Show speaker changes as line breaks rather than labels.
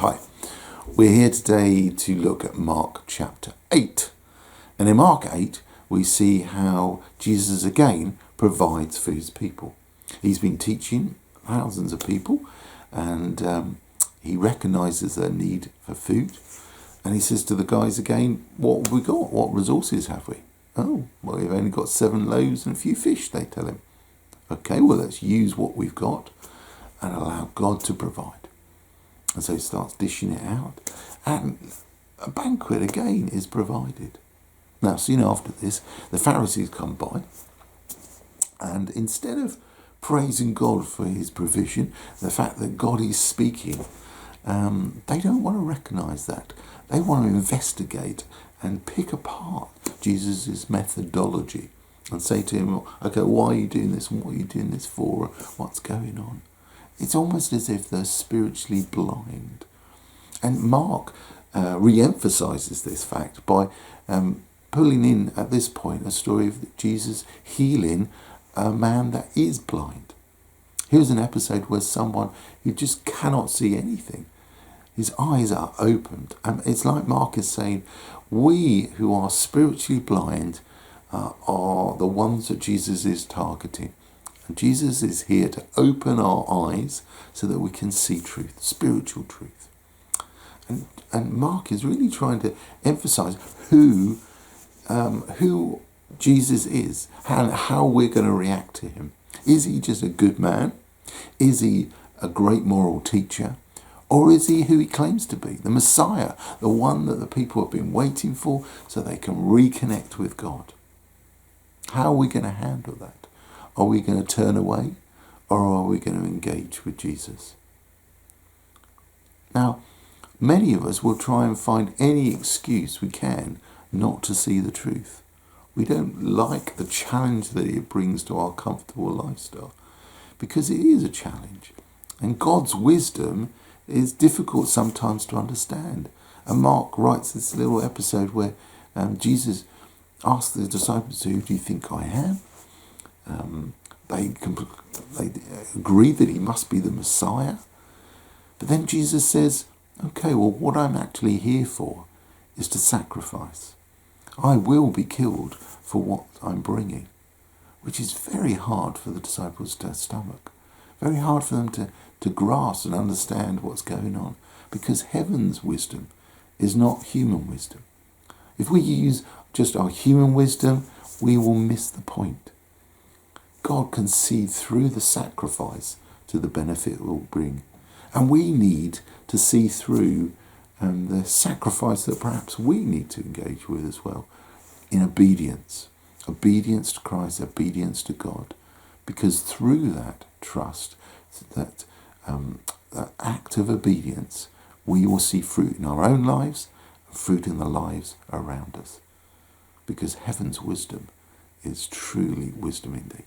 Hi, we're here today to look at Mark chapter 8. And in Mark 8, we see how Jesus again provides for his people. He's been teaching thousands of people, and he recognises their need for food. And he says to the guys again, what have we got? What resources have we? Oh, well, we've only got 7 loaves and a few fish, they tell him. Okay, well, let's use what we've got and allow God to provide. And so he starts dishing it out. And a banquet again is provided. Now, soon after this, the Pharisees come by. And instead of praising God for his provision, the fact that God is speaking, they don't want to recognise that. They want to investigate and pick apart Jesus' methodology and say to him, okay, why are you doing this? And what are you doing this for? What's going on? It's almost as if they're spiritually blind. And Mark re-emphasises this fact by pulling in, at this point, a story of Jesus healing a man that is blind. Here's an episode where someone who just cannot see anything, his eyes are opened. And it's like Mark is saying, we who are spiritually blind are the ones that Jesus is targeting. And Jesus is here to open our eyes so that we can see truth, spiritual truth. And Mark is really trying to emphasize who Jesus is and how we're going to react to him. Is he just a good man? Is he a great moral teacher? Or is he who he claims to be, the Messiah, the one that the people have been waiting for so they can reconnect with God? How are we going to handle that? Are we going to turn away, or are we going to engage with Jesus? Now, many of us will try and find any excuse we can not to see the truth. We don't like the challenge that it brings to our comfortable lifestyle, because it is a challenge. And God's wisdom is difficult sometimes to understand. And Mark writes this little episode where Jesus asked the disciples, who do you think I am? They agree that he must be the Messiah. But then Jesus says, okay, well, what I'm actually here for is to sacrifice. I will be killed for what I'm bringing, which is very hard for the disciples to stomach, very hard for them to grasp and understand what's going on, because heaven's wisdom is not human wisdom. If we use just our human wisdom, we will miss the point. God can see through the sacrifice to the benefit it will bring. And we need to see through the sacrifice that perhaps we need to engage with as well, in obedience. Obedience to Christ, obedience to God. Because through that trust, that act of obedience, we will see fruit in our own lives and fruit in the lives around us. Because heaven's wisdom is truly wisdom indeed.